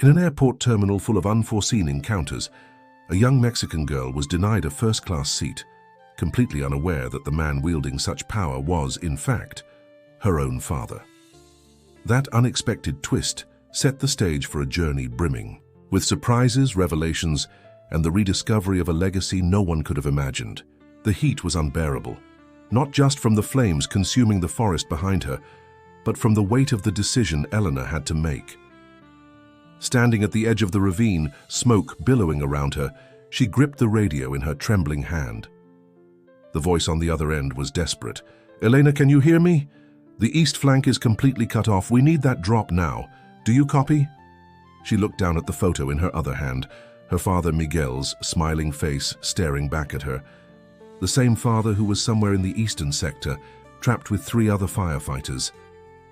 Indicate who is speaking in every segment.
Speaker 1: In an airport terminal full of unforeseen encounters, a young Mexican girl was denied a first-class seat, completely unaware that the man wielding such power was, in fact, her own father. That unexpected twist set the stage for a journey brimming with surprises, revelations, and the rediscovery of a legacy no one could have imagined. The heat was unbearable, not just from the flames consuming the forest behind her, but from the weight of the decision Eleanor had to make. Standing at the edge of the ravine, smoke billowing around her, she gripped the radio in her trembling hand. The voice on the other end was desperate. "Elena, can you hear me? The east flank is completely cut off. We need that drop now. Do you copy?" She looked down at the photo in her other hand, her father Miguel's smiling face staring back at her. The same father who was somewhere in the eastern sector, trapped with 3 other firefighters.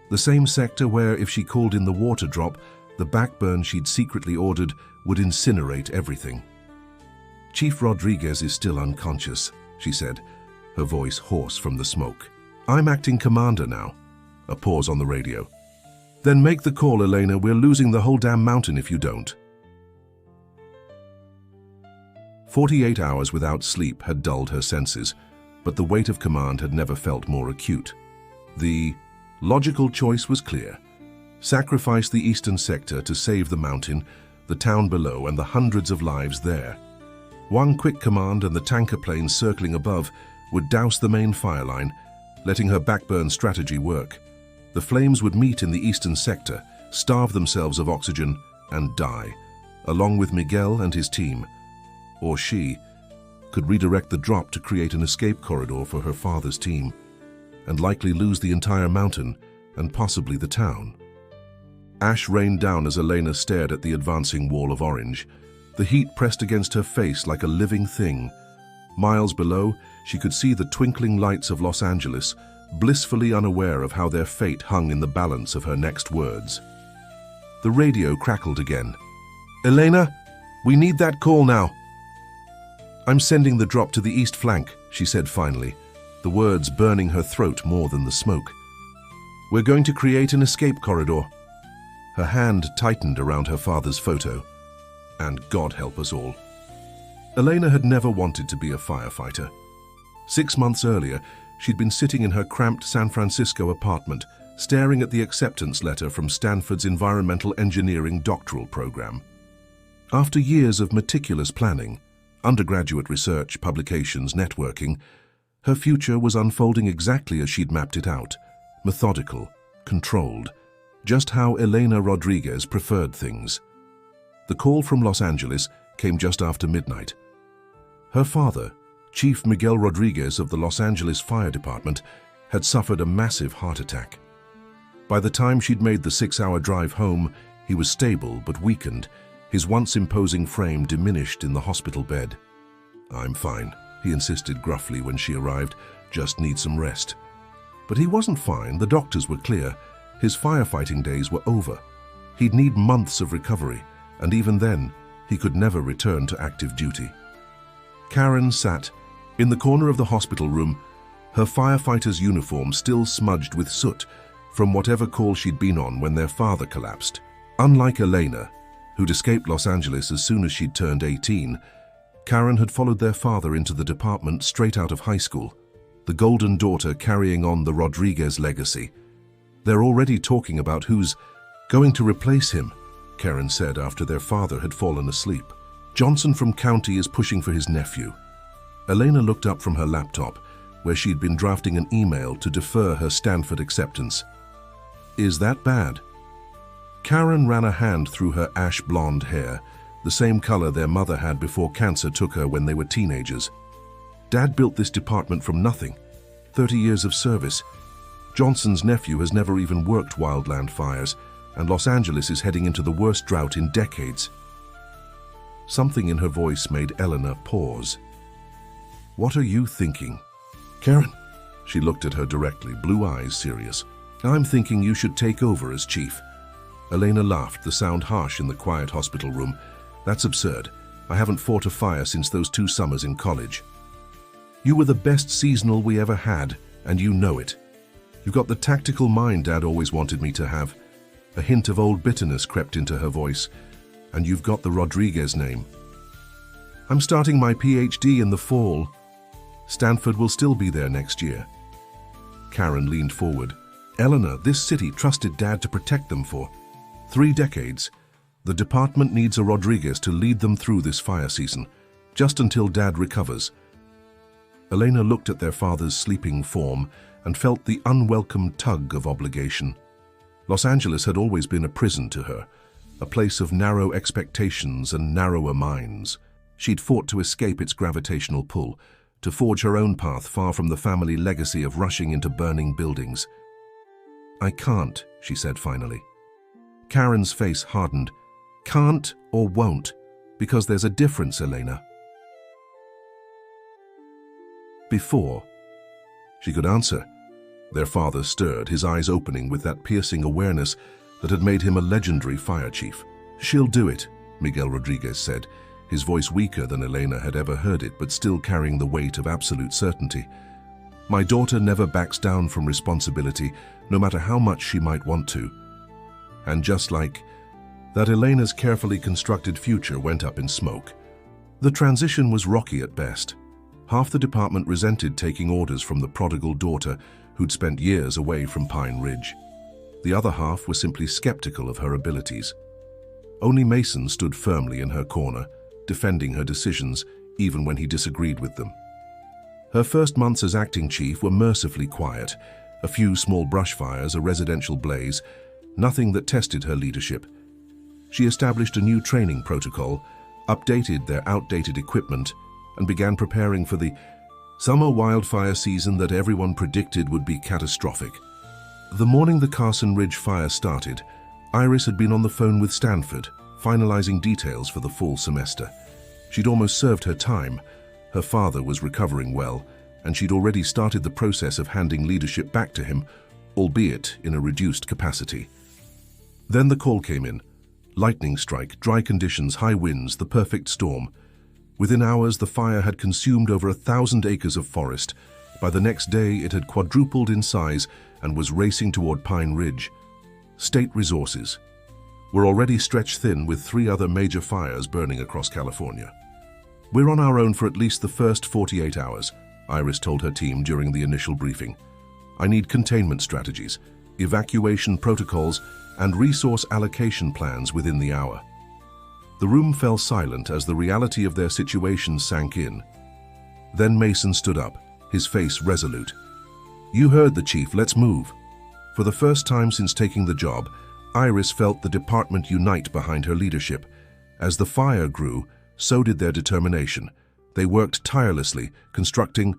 Speaker 1: The same sector where, if she called in the water drop, the backburn she'd secretly ordered would incinerate everything. "Chief Rodriguez is still unconscious," she said, her voice hoarse from the smoke. "I'm acting commander now." A pause on the radio. "Then make the call, Elena. We're losing the whole damn mountain if you don't." 48 hours without sleep had dulled her senses, but the weight of command had never felt more acute. The logical choice was clear. Sacrifice the eastern sector to save the mountain, the town below, and the hundreds of lives there. One quick command and the tanker planes circling above would douse the main fire line, letting her backburn strategy work. The flames would meet in the eastern sector, starve themselves of oxygen, and die, along with Miguel and his team. Or she could redirect the drop to create an escape corridor for her father's team, and likely lose the entire mountain and possibly the town. Ash rained down as Elena stared at the advancing wall of orange. The heat pressed against her face like a living thing. Miles below, she could see the twinkling lights of Los Angeles, blissfully unaware of how their fate hung in the balance of her next words. The radio crackled again. "Elena, we need that call now." "I'm sending the drop to the east flank," she said finally, the words burning her throat more than the smoke. "We're going to create an escape corridor." Her hand tightened around her father's photo. And God help us all. Elena had never wanted to be a firefighter. 6 months earlier, she'd been sitting in her cramped San Francisco apartment, staring at the acceptance letter from Stanford's environmental engineering doctoral program. After years of meticulous planning, undergraduate research, publications, networking, her future was unfolding exactly as she'd mapped it out, methodical, controlled, just how Elena Rodriguez preferred things. The call from Los Angeles came just after midnight. Her father, Chief Miguel Rodriguez of the Los Angeles Fire Department, had suffered a massive heart attack. By the time she'd made the 6-hour drive home, he was stable but weakened, his once imposing frame diminished in the hospital bed. "I'm fine," he insisted gruffly when she arrived, "just need some rest." But he wasn't fine, the doctors were clear. His firefighting days were over. He'd need months of recovery, and even then, he could never return to active duty. Karen sat in the corner of the hospital room, her firefighter's uniform still smudged with soot from whatever call she'd been on when their father collapsed. Unlike Elena, who'd escaped Los Angeles as soon as she'd turned 18, Karen had followed their father into the department straight out of high school, the golden daughter carrying on the Rodriguez legacy. "They're already talking about who's going to replace him," Karen said after their father had fallen asleep. "Johnson from County is pushing for his nephew." Elena looked up from her laptop, where she'd been drafting an email to defer her Stanford acceptance. "Is that bad?" Karen ran a hand through her ash blonde hair, the same color their mother had before cancer took her when they were teenagers. "Dad built this department from nothing. 30 years of service. Johnson's nephew has never even worked wildland fires, and Los Angeles is heading into the worst drought in decades." Something in her voice made Eleanor pause. "What are you thinking?" "Karen," she looked at her directly, blue eyes serious. "I'm thinking you should take over as chief." Elena laughed, the sound harsh in the quiet hospital room. "That's absurd. I haven't fought a fire since those 2 summers in college." "You were the best seasonal we ever had, and you know it. You've got the tactical mind Dad always wanted me to have." A hint of old bitterness crept into her voice, And you've got the Rodriguez name. I'm starting my PhD in the fall. Stanford will still be there next year. Karen leaned forward. Eleanor, this city trusted Dad to protect them for 3 decades. The department needs a Rodriguez to lead them through this fire season, just until Dad recovers. Elena looked at their father's sleeping form and felt the unwelcome tug of obligation. Los Angeles had always been a prison to her, a place of narrow expectations and narrower minds. She'd fought to escape its gravitational pull, to forge her own path far from the family legacy of rushing into burning buildings. I can't, she said finally. Karen's face hardened. Can't or won't, because there's a difference, Elena. Before she could answer, their father stirred, his eyes opening with that piercing awareness that had made him a legendary fire chief. She'll do it, Miguel Rodriguez said, his voice weaker than Elena had ever heard it, but still carrying the weight of absolute certainty. My daughter never backs down from responsibility, no matter how much she might want to. And just like that, Elena's carefully constructed future went up in smoke. The transition was rocky at best. Half the department resented taking orders from the prodigal daughter who'd spent years away from Pine Ridge. The other half were simply skeptical of her abilities. Only Mason stood firmly in her corner, defending her decisions even when he disagreed with them. Her first months as acting chief were mercifully quiet, a few small brush fires, a residential blaze, nothing that tested her leadership. She established a new training protocol, updated their outdated equipment, and began preparing for the summer wildfire season that everyone predicted would be catastrophic. The morning the Carson Ridge fire started, Iris had been on the phone with Stanford, finalizing details for the fall semester. She'd almost served her time. Her father was recovering well, and she'd already started the process of handing leadership back to him, albeit in a reduced capacity. Then the call came in. Lightning strike, dry conditions, high winds, the perfect storm. Within hours, the fire had consumed over 1,000 acres of forest. By the next day, it had quadrupled in size and was racing toward Pine Ridge. State resources were already stretched thin, with 3 other major fires burning across California. We're on our own for at least the first 48 hours, Iris told her team during the initial briefing. I need containment strategies, evacuation protocols, and resource allocation plans within the hour. The room fell silent as the reality of their situation sank in. Then Mason stood up, his face resolute. You heard the chief, let's move. For the first time since taking the job, Iris felt the department unite behind her leadership. As the fire grew, so did their determination. They worked tirelessly, constructing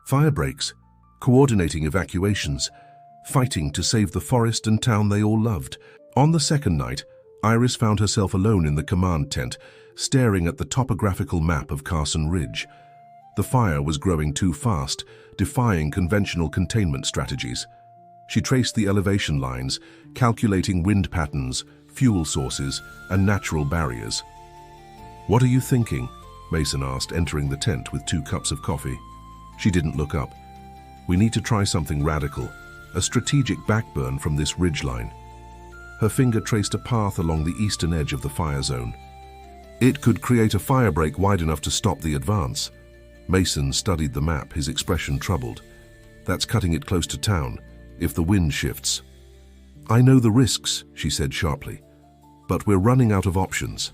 Speaker 1: fire breaks, coordinating evacuations, fighting to save the forest and town they all loved. On the second night, Iris found herself alone in the command tent, staring at the topographical map of Carson Ridge. The fire was growing too fast, defying conventional containment strategies. She traced the elevation lines, calculating wind patterns, fuel sources, and natural barriers. What are you thinking? Mason asked, entering the tent with 2 cups of coffee. She didn't look up. We need to try something radical, a strategic backburn from this ridgeline. Her finger traced a path along the eastern edge of the fire zone. It could create a firebreak wide enough to stop the advance. Mason studied the map, his expression troubled. That's cutting it close to town, if the wind shifts. I know the risks, she said sharply, but we're running out of options.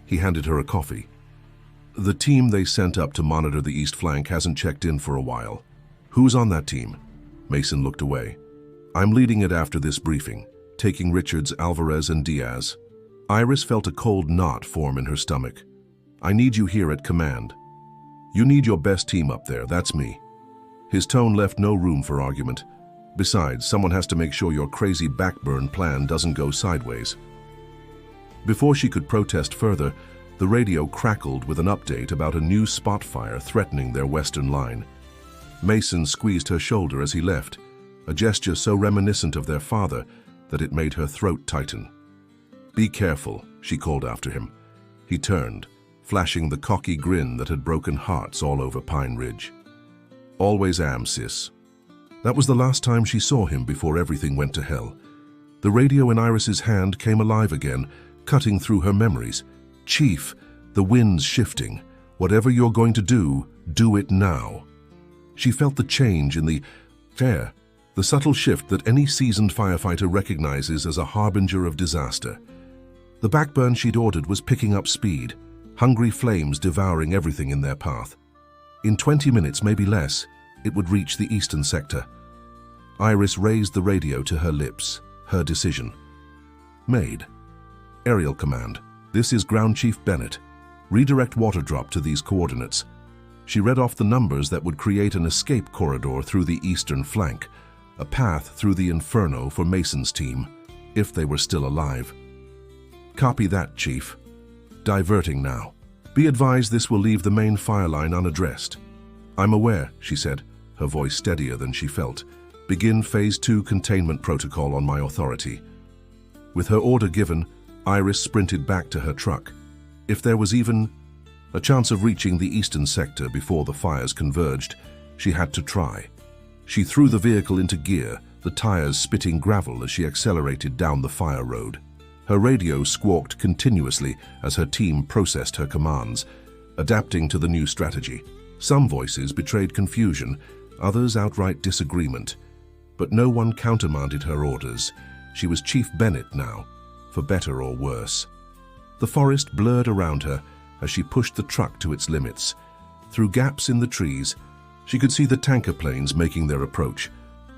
Speaker 1: He handed her a coffee. The team they sent up to monitor the east flank hasn't checked in for a while. Who's on that team? Mason looked away. I'm leading it after this briefing, taking Richards, Alvarez, and Diaz. Iris felt a cold knot form in her stomach. I need you here at command. You need your best team up there, that's me. His tone left no room for argument. Besides, someone has to make sure your crazy backburn plan doesn't go sideways. Before she could protest further, the radio crackled with an update about a new spot fire threatening their western line. Mason squeezed her shoulder as he left, a gesture so reminiscent of their father that it made her throat tighten. Be careful, she called after him. He turned, flashing the cocky grin that had broken hearts all over Pine Ridge. Always am, sis. That was the last time she saw him before everything went to hell. The radio in Iris's hand came alive again, cutting through her memories. "Chief, the wind's shifting. Whatever you're going to do it now." She felt the change in the air, the subtle shift that any seasoned firefighter recognizes as a harbinger of disaster. The backburn she'd ordered was picking up speed, hungry flames devouring everything in their path. In 20 minutes, maybe less, it would reach the eastern sector. Iris raised the radio to her lips, her decision made. "Aerial command, this is Ground Chief Bennett. Redirect water drop to these coordinates." She read off the numbers that would create an escape corridor through the eastern flank, a path through the inferno for Mason's team, if they were still alive. "Copy that, Chief. Diverting now. Be advised this will leave the main fire line unaddressed." "I'm aware," she said, her voice steadier than she felt. "Begin Phase 2 containment protocol on my authority." With her order given, Iris sprinted back to her truck. If there was even a chance of reaching the eastern sector before the fires converged, she had to try. She threw the vehicle into gear, the tires spitting gravel as she accelerated down the fire road. Her radio squawked continuously as her team processed her commands, adapting to the new strategy. Some voices betrayed confusion, others outright disagreement. But no one countermanded her orders. She was Chief Bennett now, for better or worse. The forest blurred around her as she pushed the truck to its limits. Through gaps in the trees, she could see the tanker planes making their approach,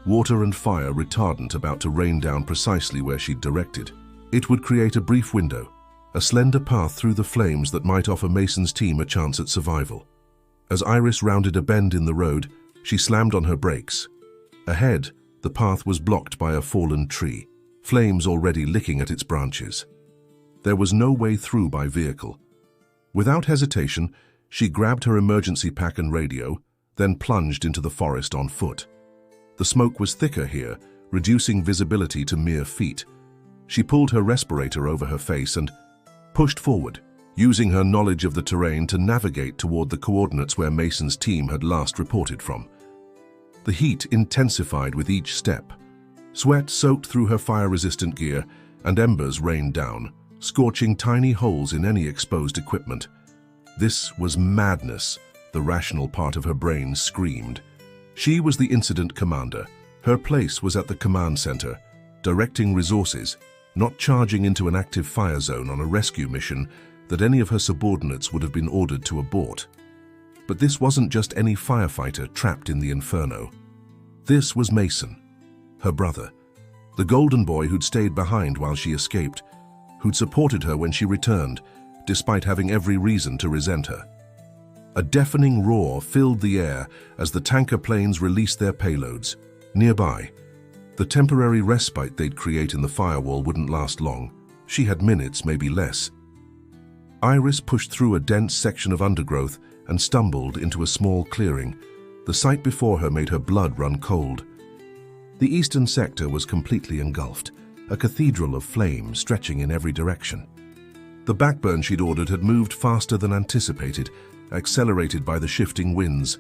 Speaker 1: water and fire retardant about to rain down precisely where she'd directed. It would create a brief window, a slender path through the flames that might offer Mason's team a chance at survival. As Iris rounded a bend in the road, she slammed on her brakes. Ahead, the path was blocked by a fallen tree, flames already licking at its branches. There was no way through by vehicle. Without hesitation, she grabbed her emergency pack and radio, then plunged into the forest on foot. The smoke was thicker here, reducing visibility to mere feet. She pulled her respirator over her face and pushed forward, using her knowledge of the terrain to navigate toward the coordinates where Mason's team had last reported from. The heat intensified with each step. Sweat soaked through her fire-resistant gear, and embers rained down, scorching tiny holes in any exposed equipment. This was madness, the rational part of her brain screamed. She was the incident commander. Her place was at the command center, directing resources, not charging into an active fire zone on a rescue mission that any of her subordinates would have been ordered to abort. But this wasn't just any firefighter trapped in the inferno. This was Mason, her brother, the golden boy who'd stayed behind while she escaped, who'd supported her when she returned, despite having every reason to resent her. A deafening roar filled the air as the tanker planes released their payloads. Nearby, the temporary respite they'd create in the firewall wouldn't last long. She had minutes, maybe less. Iris pushed through a dense section of undergrowth and stumbled into a small clearing. The sight before her made her blood run cold. The eastern sector was completely engulfed, a cathedral of flame stretching in every direction. The backburn she'd ordered had moved faster than anticipated, accelerated by the shifting winds.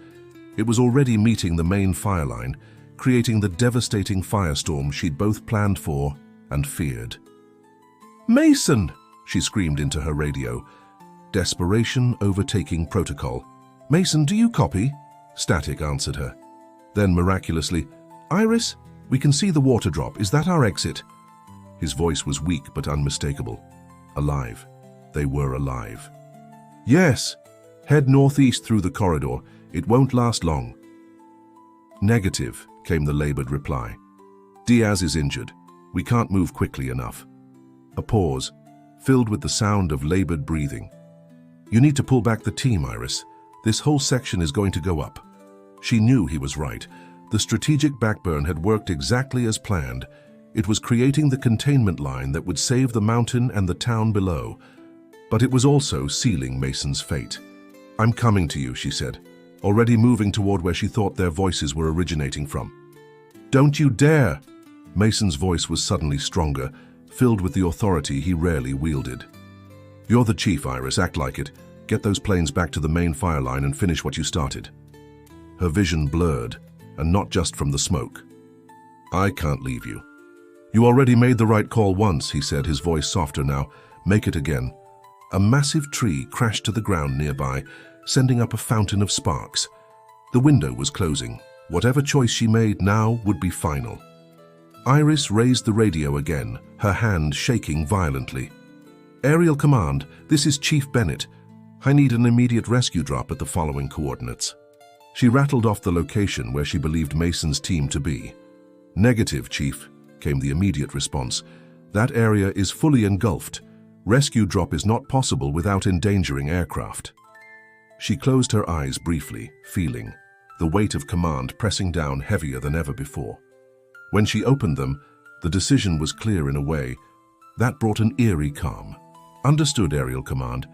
Speaker 1: It was already meeting the main fire line, creating the devastating firestorm she'd both planned for and feared. "Mason!" she screamed into her radio, desperation overtaking protocol. "Mason, do you copy?" Static answered her. Then miraculously, "Iris, we can see the water drop. Is that our exit?" His voice was weak but unmistakable. Alive. They were alive. "Yes. Head northeast through the corridor. It won't last long." "Negative," came the labored reply. "Diaz is injured. We can't move quickly enough." A pause, filled with the sound of labored breathing. "You need to pull back the team, Iris. This whole section is going to go up." She knew he was right. The strategic backburn had worked exactly as planned. It was creating the containment line that would save the mountain and the town below. But it was also sealing Mason's fate. "I'm coming to you," she said, already moving toward where she thought their voices were originating from. "Don't you dare!" Mason's voice was suddenly stronger, filled with the authority he rarely wielded. "You're the chief, Iris. Act like it. Get those planes back to the main fire line and finish what you started." Her vision blurred, and not just from the smoke. "I can't leave you." "You already made the right call once," he said, his voice softer now. Make it again. A massive tree crashed to the ground nearby, sending up a fountain of sparks. The window was closing. Whatever choice she made now would be final. Iris raised the radio again, her hand shaking violently. "Aerial Command, this is Chief Bennett. I need an immediate rescue drop at the following coordinates." She rattled off the location where she believed Mason's team to be. "Negative, Chief," came the immediate response. "That area is fully engulfed. Rescue drop is not possible without endangering aircraft." She closed her eyes briefly, feeling the weight of command pressing down heavier than ever before. When she opened them, the decision was clear in a way that brought an eerie calm. "Understood, Aerial Command.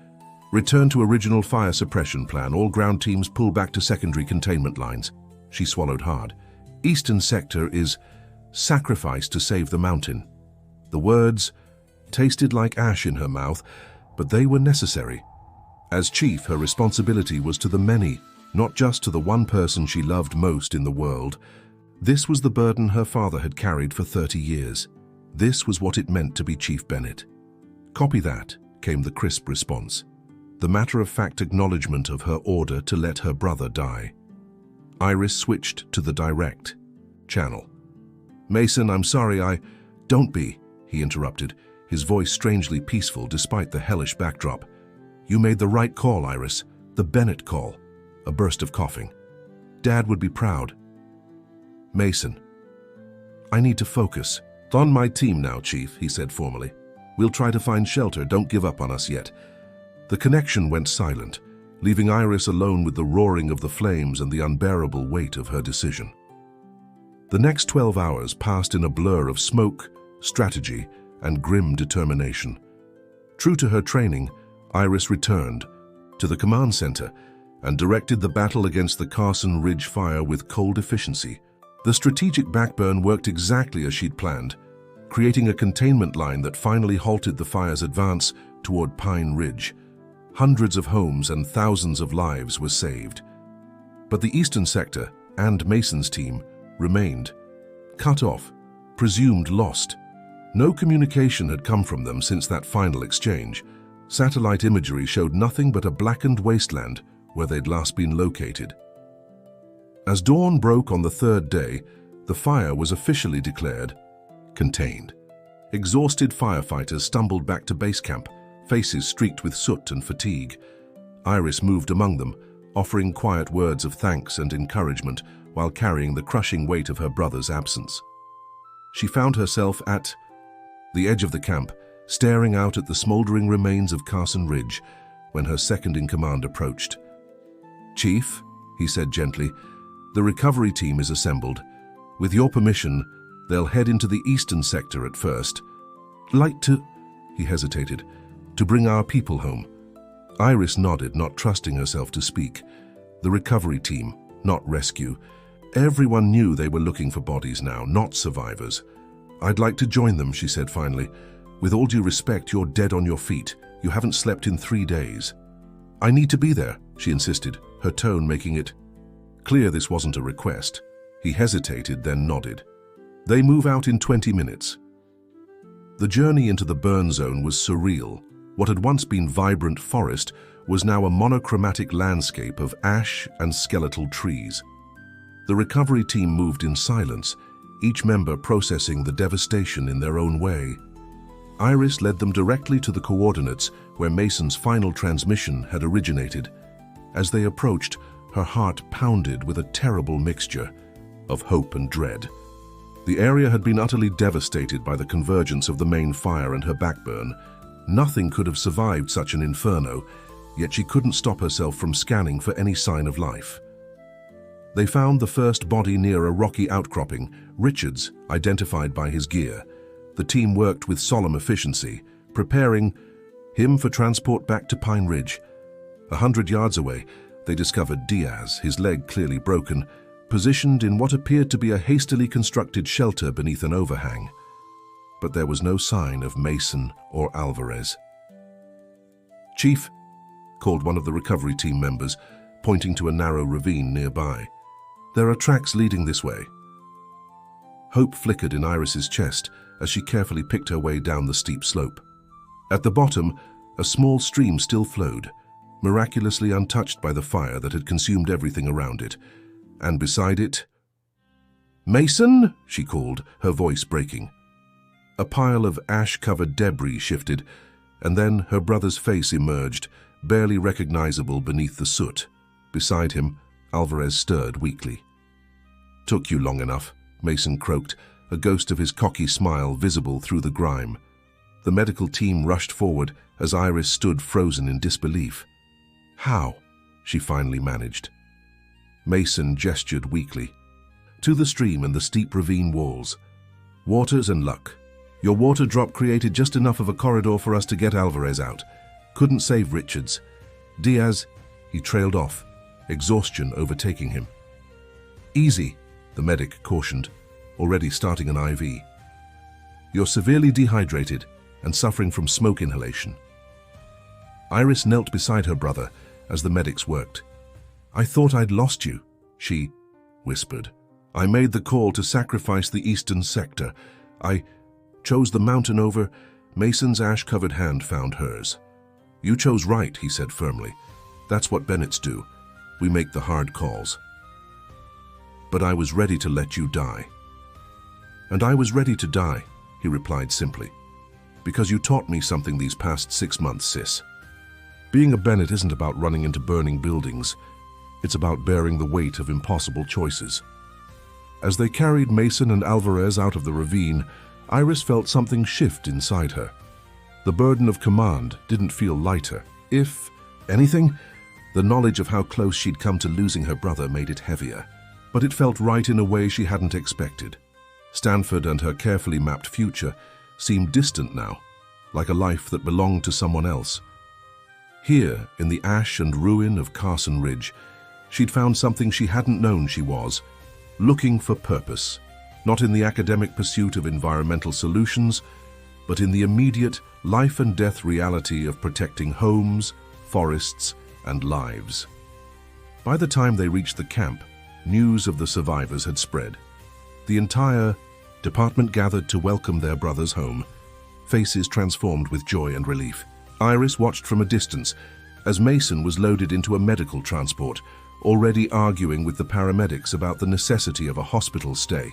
Speaker 1: Return to original fire suppression plan. All ground teams pull back to secondary containment lines." She swallowed hard. "Eastern sector is sacrificed to save the mountain." The words tasted like ash in her mouth, but they were necessary. As chief, her responsibility was to the many, not just to the one person she loved most in the world. This was the burden her father had carried for 30 years. This was what it meant to be Chief Bennett. "Copy that," came the crisp response. The matter-of-fact acknowledgement of her order to let her brother die. Iris switched to the direct channel. "Mason, I'm sorry, Don't be," he interrupted, his voice strangely peaceful despite the hellish backdrop. "You made the right call, Iris. The Bennett call." A burst of coughing. "Dad would be proud." "Mason, I need to focus." "On my team now, Chief," he said formally. "We'll try to find shelter. Don't give up on us yet." The connection went silent, leaving Iris alone with the roaring of the flames and the unbearable weight of her decision. The next 12 hours passed in a blur of smoke, strategy, and grim determination. True to her training, Iris returned to the command center and directed the battle against the Carson Ridge fire with cold efficiency. The strategic backburn worked exactly as she'd planned, creating a containment line that finally halted the fire's advance toward Pine Ridge. Hundreds of homes and thousands of lives were saved. But the eastern sector and Mason's team remained cut off, presumed lost. No communication had come from them since that final exchange. Satellite imagery showed nothing but a blackened wasteland where they'd last been located. As dawn broke on the third day, the fire was officially declared contained. Exhausted firefighters stumbled back to base camp, faces streaked with soot and fatigue. Iris moved among them, offering quiet words of thanks and encouragement while carrying the crushing weight of her brother's absence. She found herself at the edge of the camp, staring out at the smoldering remains of Carson Ridge when her second-in-command approached. "Chief," he said gently, "the recovery team is assembled. With your permission, they'll head into the eastern sector at first. Like to," he hesitated, "to bring our people home." Iris nodded, not trusting herself to speak. The recovery team, not rescue. Everyone knew they were looking for bodies now, not survivors. "I'd like to join them," she said finally. "With all due respect, you're dead on your feet. You haven't slept in 3 days." "I need to be there," she insisted, her tone making it clear this wasn't a request. He hesitated, then nodded. They move out in 20 minutes. The journey into the burn zone was surreal. What had once been vibrant forest was now a monochromatic landscape of ash and skeletal trees. The recovery team moved in silence, each member processing the devastation in their own way. Iris led them directly to the coordinates where Mason's final transmission had originated. As they approached, her heart pounded with a terrible mixture of hope and dread. The area had been utterly devastated by the convergence of the main fire and her backburn. Nothing could have survived such an inferno, yet she couldn't stop herself from scanning for any sign of life. They found the first body near a rocky outcropping, Richards, identified by his gear. The team worked with solemn efficiency, preparing him for transport back to Pine Ridge. 100 yards away, they discovered Diaz, his leg clearly broken, positioned in what appeared to be a hastily constructed shelter beneath an overhang. But there was no sign of Mason or Alvarez. "Chief," called one of the recovery team members, pointing to a narrow ravine nearby. "There are tracks leading this way." Hope flickered in Iris's chest as she carefully picked her way down the steep slope. At the bottom, a small stream still flowed, miraculously untouched by the fire that had consumed everything around it. And beside it, "Mason!" she called, her voice breaking. A pile of ash-covered debris shifted, and then her brother's face emerged, barely recognizable beneath the soot. Beside him, Alvarez stirred weakly. "Took you long enough," Mason croaked, a ghost of his cocky smile visible through the grime. The medical team rushed forward as Iris stood frozen in disbelief. "How?" she finally managed. Mason gestured weakly. "To the stream and the steep ravine walls. Waters and luck. Your water drop created just enough of a corridor for us to get Alvarez out. Couldn't save Richards. Diaz," he trailed off, exhaustion overtaking him. "Easy," the medic cautioned, already starting an IV. "You're severely dehydrated and suffering from smoke inhalation." Iris knelt beside her brother as the medics worked. "I thought I'd lost you," she whispered. "I made the call to sacrifice the eastern sector. I chose the mountain over." Mason's ash-covered hand found hers. "You chose right," he said firmly. "That's what Bennetts do. We make the hard calls." "But I was ready to let you die." "And I was ready to die," he replied simply. "Because you taught me something these past 6 months, sis. Being a Bennett isn't about running into burning buildings. It's about bearing the weight of impossible choices." As they carried Mason and Alvarez out of the ravine, Iris felt something shift inside her. The burden of command didn't feel lighter. If anything, the knowledge of how close she'd come to losing her brother made it heavier. But it felt right in a way she hadn't expected. Stanford and her carefully mapped future seemed distant now, like a life that belonged to someone else. Here, in the ash and ruin of Carson Ridge, she'd found something she hadn't known she was, looking for purpose, not in the academic pursuit of environmental solutions, but in the immediate life and death reality of protecting homes, forests, and lives. By the time they reached the camp, news of the survivors had spread. The entire department gathered to welcome their brothers home, faces transformed with joy and relief. Iris watched from a distance as Mason was loaded into a medical transport, already arguing with the paramedics about the necessity of a hospital stay.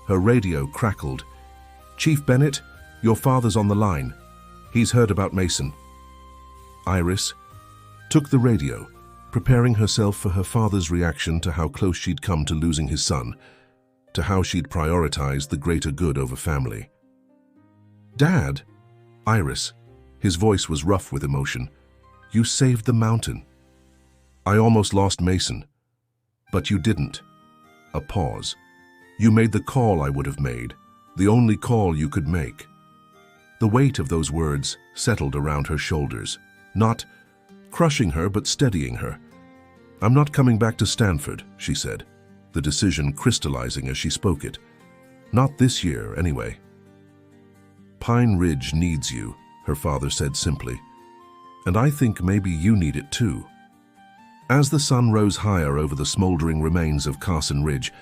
Speaker 1: Her radio crackled. "Chief Bennett, your father's on the line. He's heard about Mason." Iris took the radio, preparing herself for her father's reaction to how close she'd come to losing his son, to how she'd prioritized the greater good over family. "Dad?" "Iris." His voice was rough with emotion. "You saved the mountain." "I almost lost Mason." "But you didn't." A pause. "You made the call I would have made, the only call you could make." The weight of those words settled around her shoulders, not crushing her but steadying her. "I'm not coming back to Stanford," she said, the decision crystallizing as she spoke it. "Not this year, anyway." "Pine Ridge needs you," her father said simply. "And I think maybe you need it too." As the sun rose higher over the smoldering remains of Carson Ridge,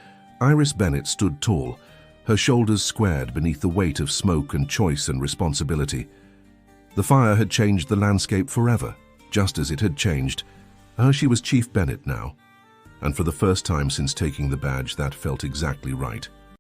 Speaker 1: Iris Bennett stood tall, her shoulders squared beneath the weight of smoke and choice and responsibility. The fire had changed the landscape forever, just as it had changed. She was Chief Bennett now, and for the first time since taking the badge, that felt exactly right.